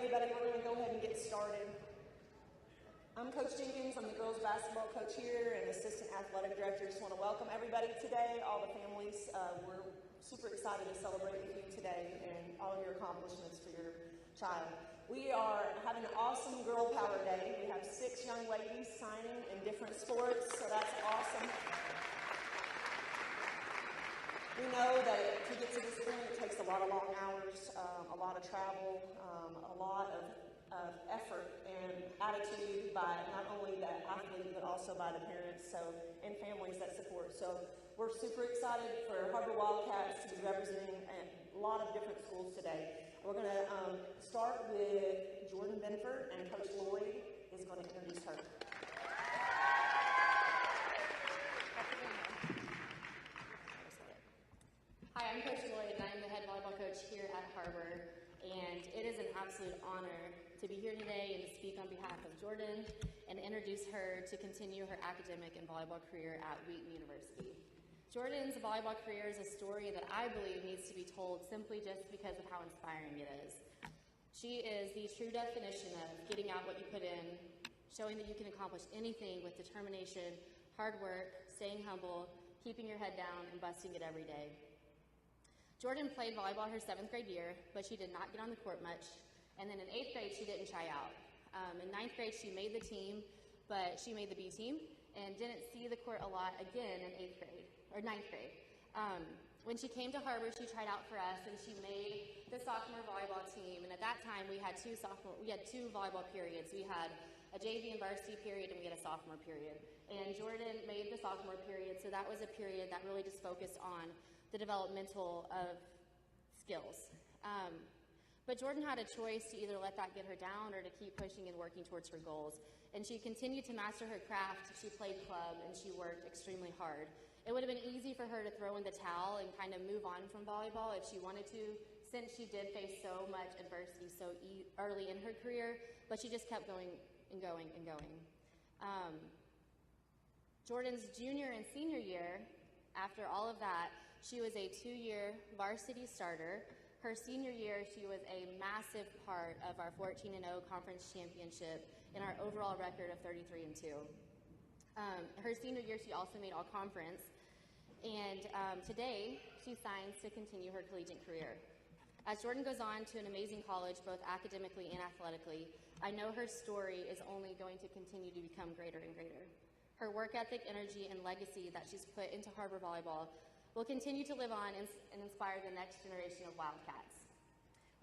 everybody. We're going to go ahead and get started. I'm Coach Jenkins. I'm the girls basketball coach here and assistant athletic director. Just want to welcome everybody today, all the families. We're super excited to celebrate with you today and all of your accomplishments for your child. We are having an awesome Girl Power Day. We have 6 young ladies signing in different sports, so that's awesome. We know that to get to this point, it takes a lot of long hours, a lot of travel, a lot of effort and attitude by not only the athlete, but also by the parents and families that support. So we're super excited for Har-Ber Wildcats to be representing a lot of different schools today. We're going to start with Jordan Benford, and Coach Lloyd is going to introduce her. Hi, I'm Coach Lloyd, and I'm the head volleyball coach here at Har-Ber, and it is an absolute honor to be here today and to speak on behalf of Jordan and introduce her to continue her academic and volleyball career at Wheaton University. Jordan's volleyball career is a story that I believe needs to be told simply just because of how inspiring it is. She is the true definition of getting out what you put in, showing that you can accomplish anything with determination, hard work, staying humble, keeping your head down, and busting it every day. Jordan played volleyball her 7th grade year, but she did not get on the court much. And then in 8th grade, she didn't try out. In 9th grade, she made the team, but she made the B team and didn't see the court a lot again in 8th grade, or 9th grade. When she came to Har-Ber, she tried out for us, and she made the sophomore volleyball team. And at that time, we had two volleyball periods. We had a JV and varsity period, and we had a sophomore period. And Jordan made the sophomore period, so that was a period that really just focused on the developmental of skills. But Jordan had a choice to either let that get her down or to keep pushing and working towards her goals. And she continued to master her craft. She played club, and she worked extremely hard. It would have been easy for her to throw in the towel and kind of move on from volleyball if she wanted to, since she did face so much adversity so early in her career, but she just kept going and going and going. Jordan's junior and senior year, after all of that, she was a 2-year varsity starter. Her senior year, she was a massive part of our 14-0 conference championship and our overall record of 33-2. Her senior year, she also made all-conference, and today she signs to continue her collegiate career. As Jordan goes on to an amazing college, both academically and athletically, I know her story is only going to continue to become greater and greater. Her work ethic, energy, and legacy that she's put into Har-Ber volleyball will continue to live on and inspire the next generation of Wildcats.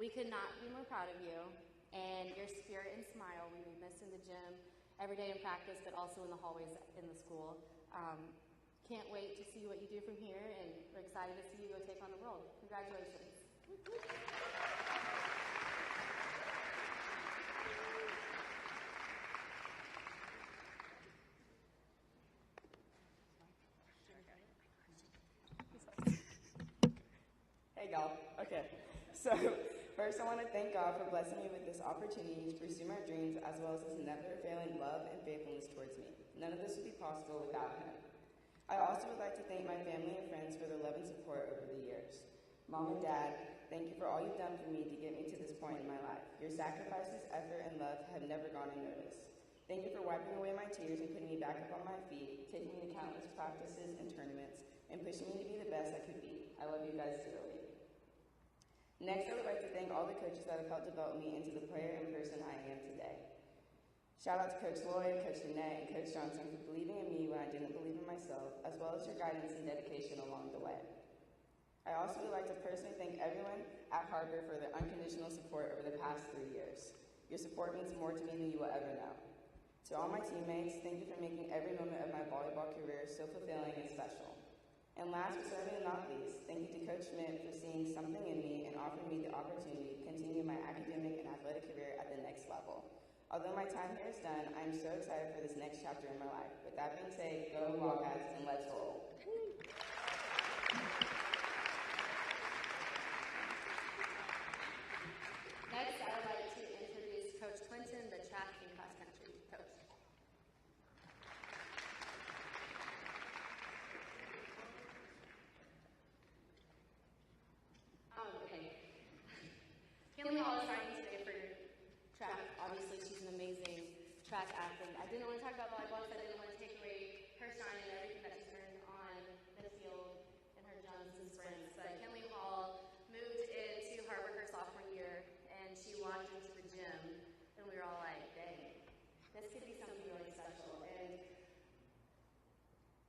We could not be more proud of you, and your spirit and smile we miss in the gym every day in practice, but also in the hallways in the school. Can't wait to see what you do from here, and we're excited to see you go take on the world. Congratulations. Hey y'all. Okay. So first I want to thank God for blessing me with this opportunity to pursue my dreams, as well as his never failing love and faithfulness towards me. None of this would be possible without him. I also would like to thank my family and friends for their love and support over the years. Mom and Dad, thank you for all you've done for me to get me to this point in my life. Your sacrifices, effort, and love have never gone unnoticed. Thank you for wiping away my tears and putting me back up on my feet, taking me to countless practices and tournaments, and pushing me to be the best I could be. I love you guys dearly. Next, I would like to thank all the coaches that have helped develop me into the player and person I am today. Shout out to Coach Lloyd, Coach Danette, and Coach Johnson for believing in me when I didn't believe in myself, as well as your guidance and dedication along the way. I also would like to personally thank everyone at Har-Ber for their unconditional support over the past 3 years. Your support means more to me than you will ever know. To all my teammates, thank you for making every moment of my volleyball career so fulfilling and special. And last but certainly not least, thank you to Coach Schmidt for seeing something in me and offering me the opportunity to continue my academic and athletic career at the next level. Although my time here is done, I am so excited for this next chapter in my life. With that being said, go Wildcats and let's roll. Next, I would like to introduce Coach Clinton, the track and cross country coach. Okay. Kinley Hall is signing today for track athlete. I didn't want to talk about volleyball because I didn't want to take away her shine and everything that she's earned on the field in her jumps and sprints. But Kinley Hall moved into Har-Ber her sophomore year, and she walked into the gym, and we were all like, dang, this could be something really special. And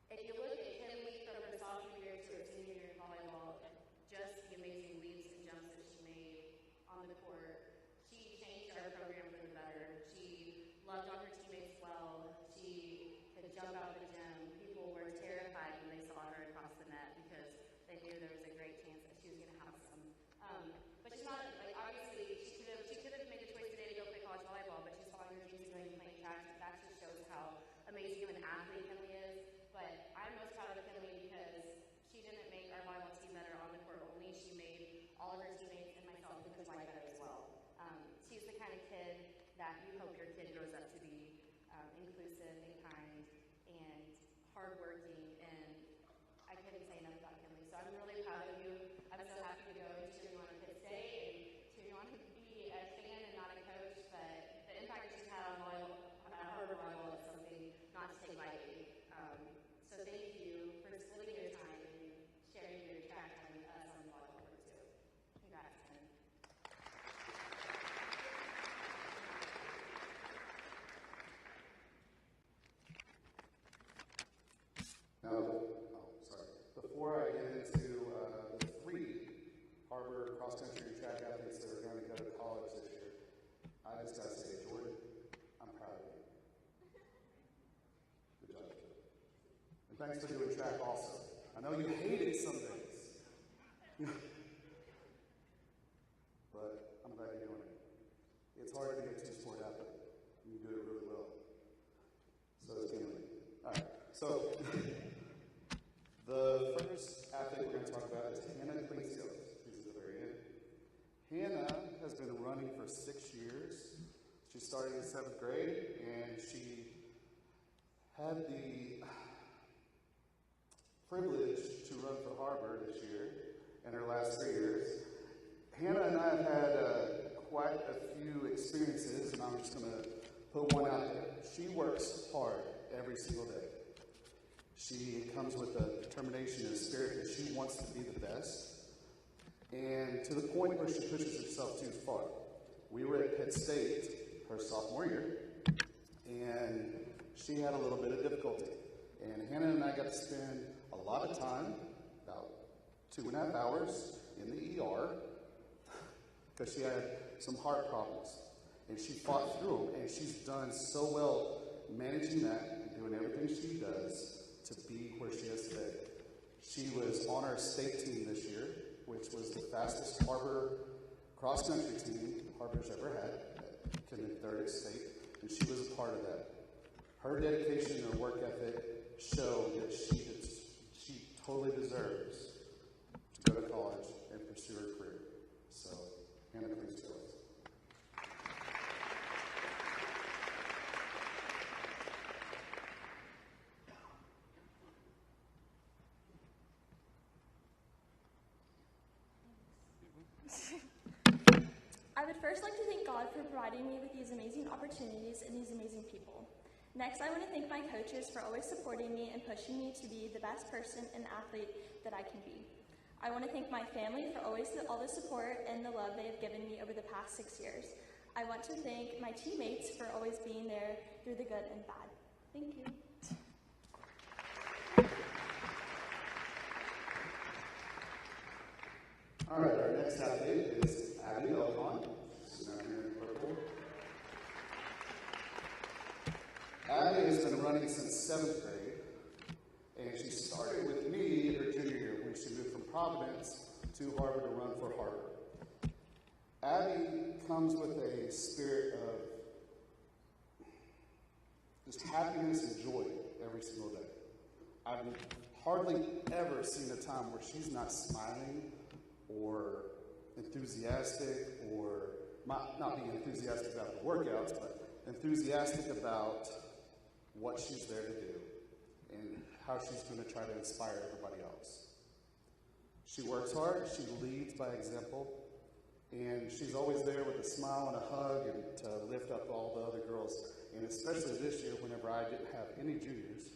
if you look at Kinley from her sophomore year to her senior year in volleyball, just the amazing leaps and jumps that she made on the court, she changed our program for the better. She loved on her teammates well. She could jump out of the gym. People were terrified when they saw her across the net because they knew there was a great chance that she was going to have some. But she's not, like, obviously, she could have made the choice today to go play college volleyball, but she's following her dreams and going and playing track. That just shows how amazing of an athlete Kinley is. But I'm most proud of Kinley because she didn't make our volleyball team better on the court only. She made all of her teammates and myself and Coach White better as well. She's the kind of kid that you hope your kid grows up to be, inclusive and kind and hardworking, and I couldn't say enough about Kinley. So I'm really proud of you. I'm so happy to go and cheer you on at Pitt State and cheer you on to be a fan and not a coach, but the impact that she's had on volleyball, Har-Ber volleyball is something not to take lightly. So thank you for splitting your time and sharing your track time with us on the volleyball court too. Congrats, Ken. Before I get into the three Har-Ber cross-country track athletes that are going to go to college this year, I just got to say, Jordan, I'm proud of you. Good job. And thanks for doing track also. I know you hated some days. But I'm glad you're doing it. It's hard to be a two-sport athlete. You do it really well. So it's Kinley. All right. So the first athlete we're going to talk about is Hannah Cleansfield. She's at the very end. Hannah has been running for 6 years. She started in 7th grade, and she had the privilege to run for Har-Ber this year in her last 3 years. Hannah and I have had quite a few experiences, and I'm just going to put one out there. She works hard every single day. She comes with a determination and a spirit that she wants to be the best, and to the point where she pushes herself too far. We were at Pitt State her sophomore year, and she had a little bit of difficulty. And Hannah and I got to spend a lot of time, about 2.5 hours, in the ER, because she had some heart problems. And she fought through them, and she's done so well managing that and doing everything she does to be where she is today. She was on our state team this year, which was the fastest Har-Ber cross-country team Har-Ber's ever had, came in 3rd at state, and she was a part of that. Her dedication and her work ethic show that she totally deserves to go to college and pursue her career. So, Hannah, please go. I would first like to thank God for providing me with these amazing opportunities and these amazing people. Next, I want to thank my coaches for always supporting me and pushing me to be the best person and athlete that I can be. I want to thank my family for always all the support and the love they have given me over the past 6 years. I want to thank my teammates for always being there through the good and bad. Thank you. All right, our next athlete is Abby Elcon. She's down here in purple. Abby has been running since 7th grade, and she started with me her junior year when she moved from Providence to Har-Ber to run for Har-Ber. Abby comes with a spirit of just happiness and joy every single day. I've hardly ever seen a time where she's not smiling or enthusiastic, or not being enthusiastic about the workouts, but enthusiastic about what she's there to do and how she's going to try to inspire everybody else. She works hard, she leads by example, And she's always there with a smile and a hug and to lift up all the other girls. And especially this year, whenever I didn't have any juniors,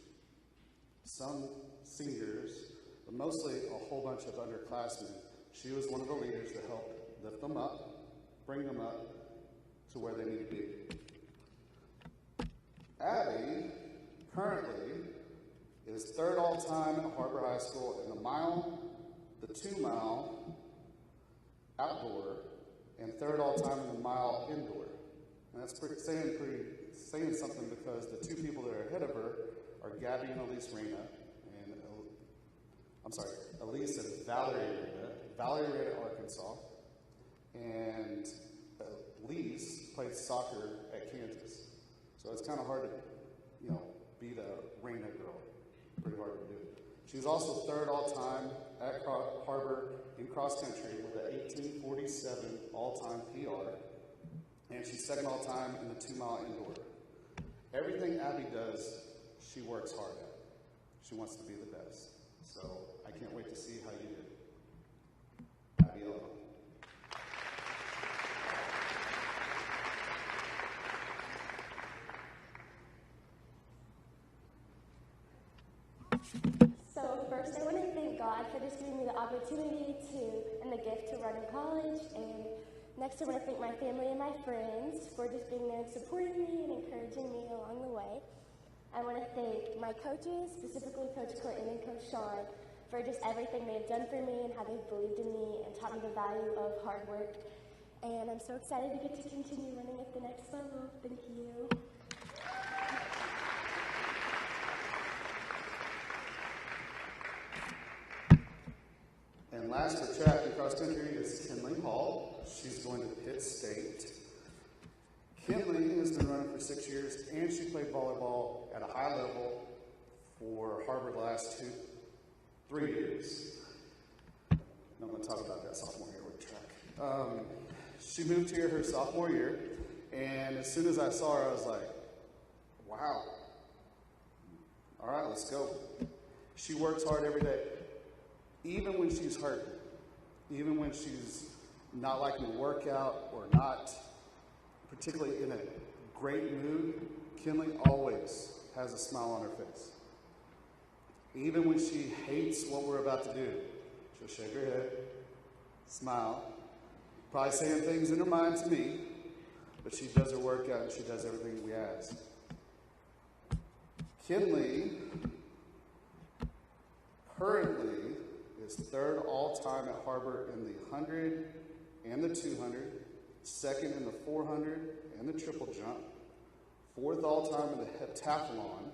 some seniors, but mostly a whole bunch of underclassmen, she was one of the leaders that helped lift them up, bring them up to where they need to be. Abby currently is third all-time at Har-Ber High School in the mile, the 2-mile outdoor, and third all-time in the mile indoor. And that's saying something because the two people that are ahead of her are Gabby and Elise Reyna, and Elise and Valerie Reyna. Valerie Reyna, Arkansas, and Elise played soccer at Kansas. So it's kind of hard to, beat a Reyna girl. Pretty hard to do. She's also third all-time at Har-Ber in cross country with an 1847 all-time PR, and she's second all-time in the 2-mile indoor. Everything Abby does, she works hard at. She wants to be the best. So I can't wait to see how you do. Abby, hello. So first I want to thank God for just giving me the opportunity and the gift to run in college. And next I want to thank my family and my friends for just being there and supporting me and encouraging me along the way. I want to thank my coaches, specifically Coach Clinton and Coach Sean, for just everything they've done for me and how they've believed in me and taught me the value of hard work. And I'm so excited to get to continue running at the next level. Thank you. And last for track and cross country is Kinley Hall. She's going to Pitt State. Kinley has been running for 6 years, and she played volleyball at a high level for Har-Ber the last 3 years. I'm going to talk about that sophomore year with track. She moved here her sophomore year, and as soon as I saw her, I was like, wow. All right, let's go. She works hard every day. Even when she's hurt, even when she's not liking the workout or not particularly in a great mood, Kinley always has a smile on her face. Even when she hates what we're about to do, she'll shake her head, smile, probably saying things in her mind to me, but she does her workout and she does everything we ask. Kinley currently is third all-time at Har-Ber in the 100 and the 200, second in the 400 and the triple jump, fourth all-time in the heptathlon,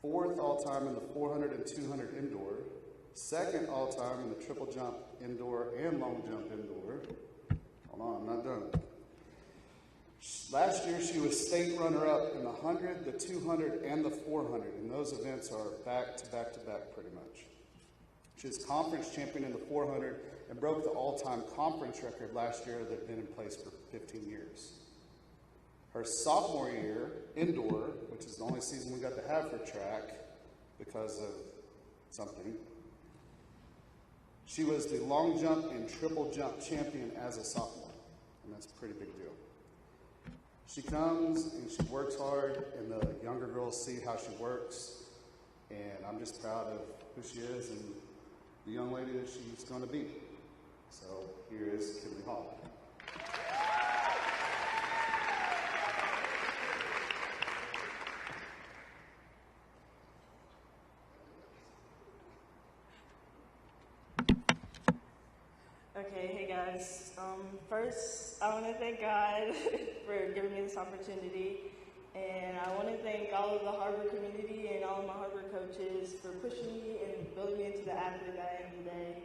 fourth all-time in the 400 and 200 indoor, second all-time in the triple jump indoor and long jump indoor. Hold on, I'm not done. Last year she was state runner-up in the 100, the 200, and the 400, and those events are back-to-back-to-back pretty much. She's conference champion in the 400 and broke the all-time conference record last year that had been in place for 15 years. Her sophomore year, indoor, which is the only season we got to have for track because of something, she was the long jump and triple jump champion as a sophomore, and that's a pretty big deal. She comes and she works hard, and the younger girls see how she works, and I'm just proud of who she is and the young lady that she's going to be. So here is Kinley Hall. Okay, hey guys. First, I want to thank God for giving me this opportunity, and I want to thank all of the Har-Ber community and all of my Har-Ber coaches for pushing me and building me into the athlete that I am today.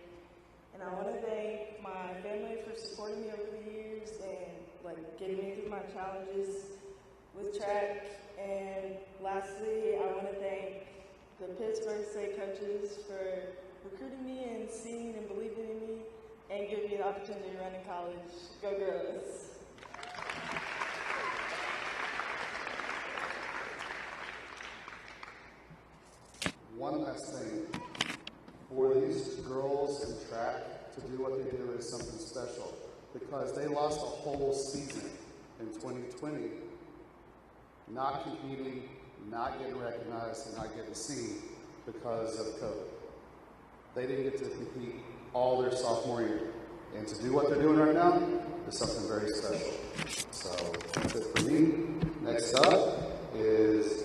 And I want to thank my family for supporting me over the years and getting me through my challenges with track. And lastly, I want to thank the Pittsburgh State coaches for recruiting me and seeing and believing in me, and give me the opportunity to run in college. Go girls. One last thing. For these girls in track to to do what they do is something special, because they lost a whole season in 2020 not competing, not getting recognized, and not getting seen because of COVID. They didn't get to compete all their sophomore year. And to do what they're doing right now is something very special. So that's it for me. Next up is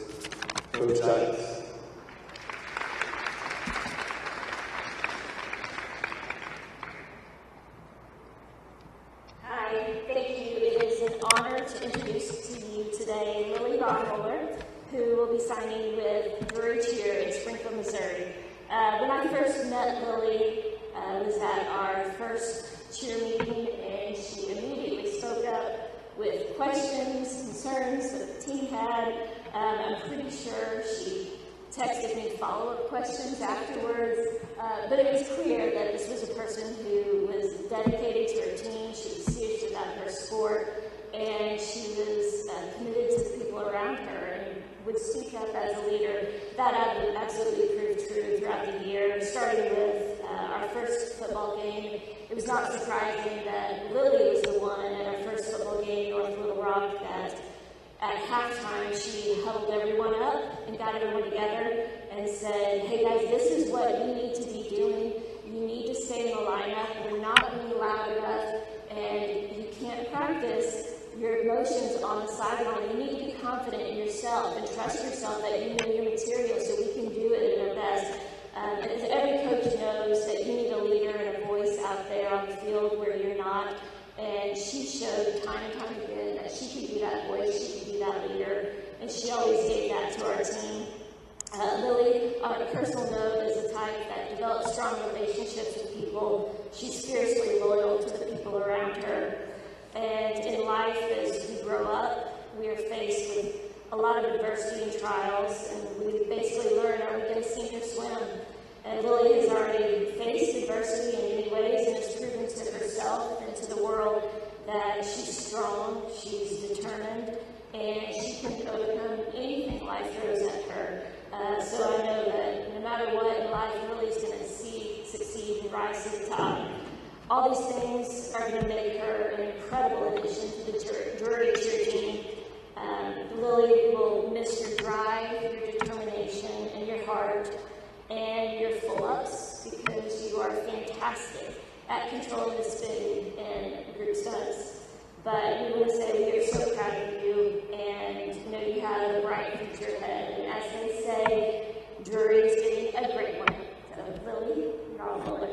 Coach Ice. Hi, thank you. It is an honor to introduce to you today Lily Bonholler, who will be signing with Drury Cheer in Springdale, Missouri. When I first met Lily, was at our first cheer meeting, and she immediately spoke up with questions, concerns that the team had. I'm pretty sure she texted me follow-up questions afterwards, but it was clear that this was a person who was dedicated to her team. She was serious about her sport, and she was committed to the people around her and would speak up as a leader. That absolutely proved true throughout the year, starting with our first football game. It was not surprising that Lily was the one at our first football game, North Little Rock, that at halftime she huddled everyone up and got everyone together and said, hey guys, this is what you need to be doing. You need to stay in the lineup. We're not being loud enough, and you can't practice your emotions on the sideline. You need to be confident in yourself and trust yourself that you know your material so we can do it at our best. As every coach knows that you need a leader and a voice out there on the field where you're not. And she showed time and time again that she could be that voice, she could be that leader, and she always gave that to our team. Lily, on a personal note, is the type that develops strong relationships with people. She's fiercely loyal to the people around her. And in life, as we grow up, we are faced with a lot of adversity and trials, and we basically learn, are we going to sink or swim? And Lily has already faced adversity in many ways and has proven to herself and to the world that she's strong, she's determined, and she can overcome anything life throws at her. So I know that no matter what in life, Lily's going to succeed and rise to the top. All these things are going to make her an incredible addition to the Drury Cheer team. Lily will miss your drive, your determination, and your heart, and your full-ups, because you are fantastic at controlling the spin and group stunts. But we want to say we are so proud of you, and know you have a bright future ahead. And as they say, Drury is getting a great one. So, Lily, you're all Lily.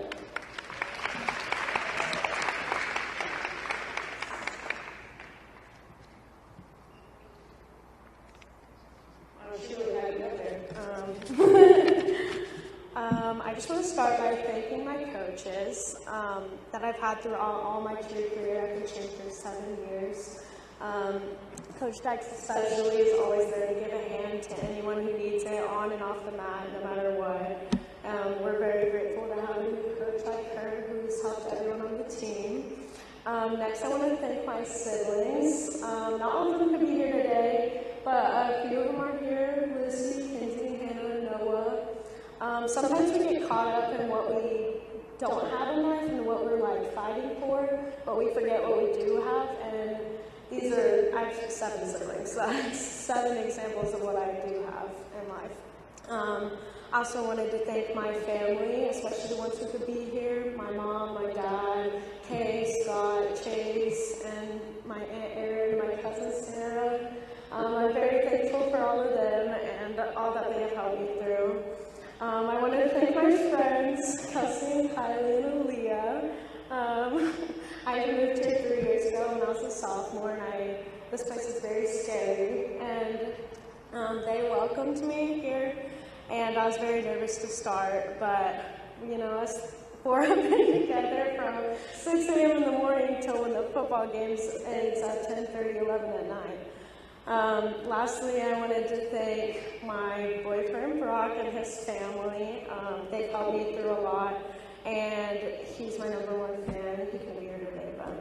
I just want to start by thanking my coaches that I've had throughout all my cheer career. I've been cheering for 7 years. Coach Dykes especially is always there to give a hand to anyone who needs it on and off the mat, no matter what. We're very grateful to have a new coach like her who's helped everyone on the team. Next, I want to thank my siblings. Not all of them could be here today, but a few of them are here: Lucy, Kinsey, Hannah, and Noah. Sometimes we get caught up in what we don't have in life and what we're like fighting for, but we forget what we do have. And these are, I have 7 siblings, so that's 7 examples of what I do have in life. I also wanted to thank my family, especially the ones who could be here: my mom, my dad, Kay, Scott, Chase, and my Aunt Erin, my cousin Sarah. I'm very thankful for all of them and all that they have helped me through. I want to thank my friends, Kelsey, Kylie, and Aaliyah. I moved here 3 years ago when I was a sophomore, and this place is very scary. And they welcomed me here, and I was very nervous to start, but you know, us 4 have been together from 6 a.m. in the morning till when the football games ends at 10:30, 11 at night. Lastly, I wanted to thank my boyfriend, Brock, and his family. They've helped me through a lot, and he's my #1 fan. He can be here today, but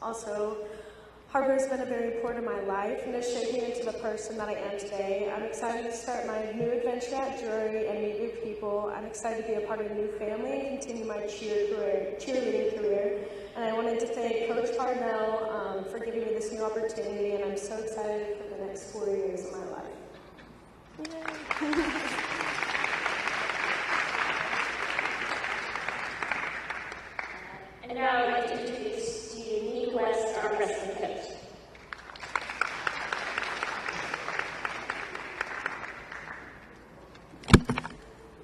also, Har-Ber has been a very important in my life and has shaped me into the person that I am today. I'm excited to start my new adventure at Drury and meet new people. I'm excited to be a part of a new family and continue my cheerleading career. And I wanted to thank Coach Parnell for giving me this new opportunity, and I'm so excited for the next 4 years of my life. And now I'd like to introduce to you Nick West, our wrestling coach.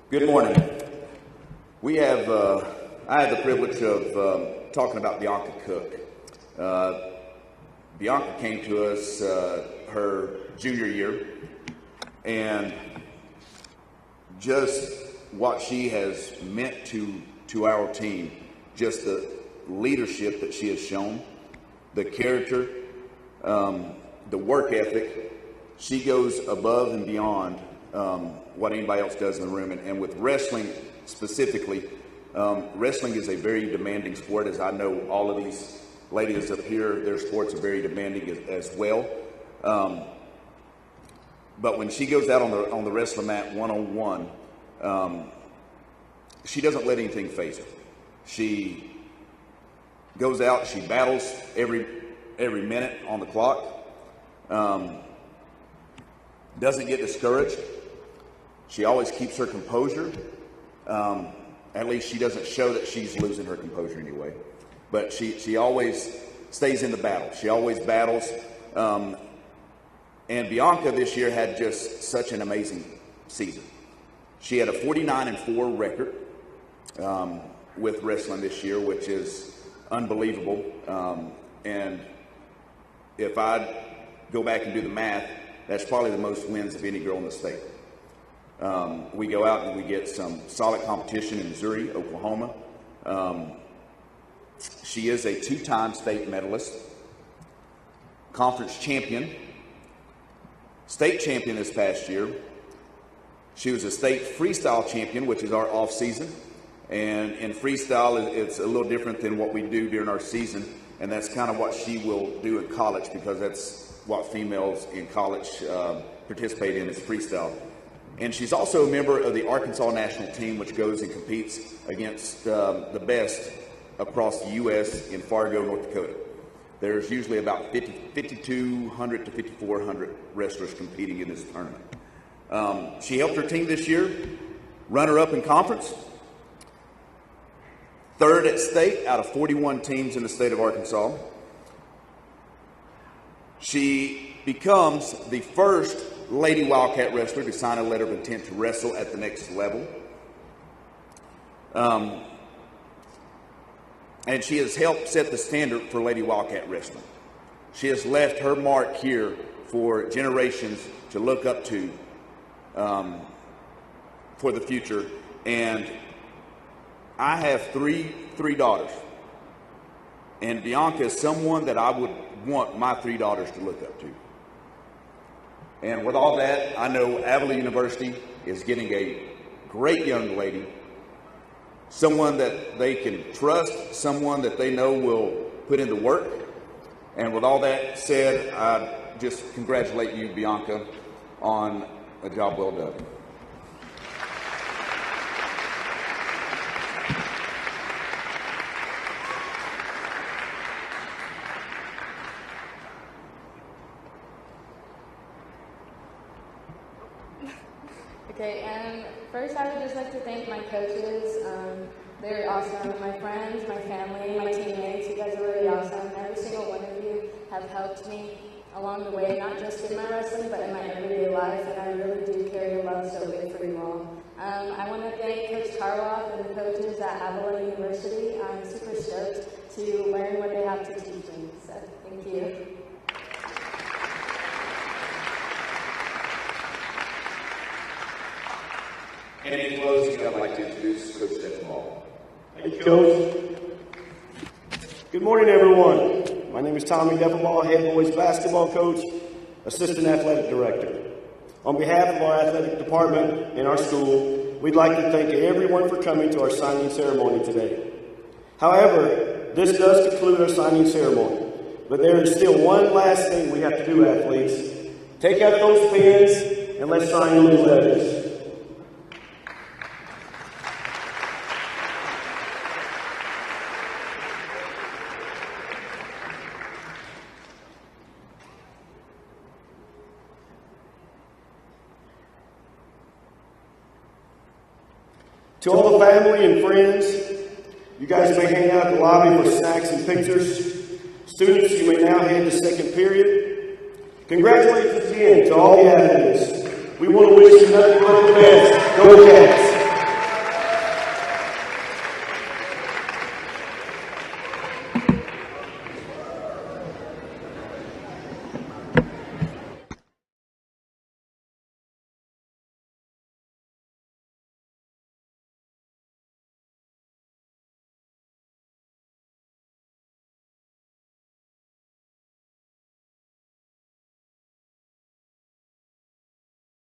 Good morning. I have the privilege of talking about Bianca Cook. Bianca came to us her junior year, and just what she has meant to our team, just the leadership that she has shown, the character, the work ethic. She goes above and beyond what anybody else does in the room. And with wrestling specifically, wrestling is a very demanding sport, as I know all of these ladies up here, their sports are very demanding as well. But when she goes out on the wrestling mat one-on-one, she doesn't let anything faze her. She goes out, she battles every minute on the clock, doesn't get discouraged. She always keeps her composure. At least she doesn't show that she's losing her composure anyway. But she always stays in the battle. She always battles. And Bianca this year had just such an amazing season. She had a 49-4 record with wrestling this year, which is unbelievable. And if I go back and do the math, that's probably the most wins of any girl in the state. We go out and we get some solid competition in Missouri, Oklahoma. She is a 2-time state medalist, conference champion, state champion this past year. She was a state freestyle champion, which is our off season. And in freestyle, it's a little different than what we do during our season. And that's kind of what she will do in college, because that's what females in college participate in, is freestyle. And she's also a member of the Arkansas national team, which goes and competes against the best across the U.S. in Fargo, North Dakota. There's usually about 5,200 to 5,400 wrestlers competing in this tournament. She helped her team this year, runner-up in conference, third at state out of 41 teams in the state of Arkansas. She becomes the first Lady Wildcat wrestler to sign a letter of intent to wrestle at the next level. And she has helped set the standard for Lady Wildcat wrestling. She has left her mark here for generations to look up to for the future. And I have three daughters. And Bianca is someone that I would want my 3 daughters to look up to. And with all that, I know Avila University is getting a great young lady, someone that they can trust, someone that they know will put in the work. And with all that said, I just congratulate you, Bianca, on a job well done. Okay, and first I would just like to thank my coaches. They're awesome. My friends, my family, my teammates, you guys are really awesome. Every single one of you have helped me along the way, not just in my wrestling, but in my everyday life, and I really do carry a love so big for you all. I want to thank Coach Karloff and the coaches at Avila University. I'm super stoked to learn what they have to teach me, so thank you. And in closing, I'd like to introduce Coach Benford. Thank you, Coach. Good morning, everyone. My name is Tommy Deffelball, head boys basketball coach, assistant athletic director. On behalf of our athletic department and our school, we'd like to thank everyone for coming to our signing ceremony today. However, this does conclude our signing ceremony. But there is still one last thing we have to do, athletes. Take out those pens and let's sign those letters. To all the family and friends, you guys may hang out in the lobby for snacks and pictures. Students, you may now head to second period. Congratulations again to all the athletes. We want to wish you nothing but the best. Go Cats!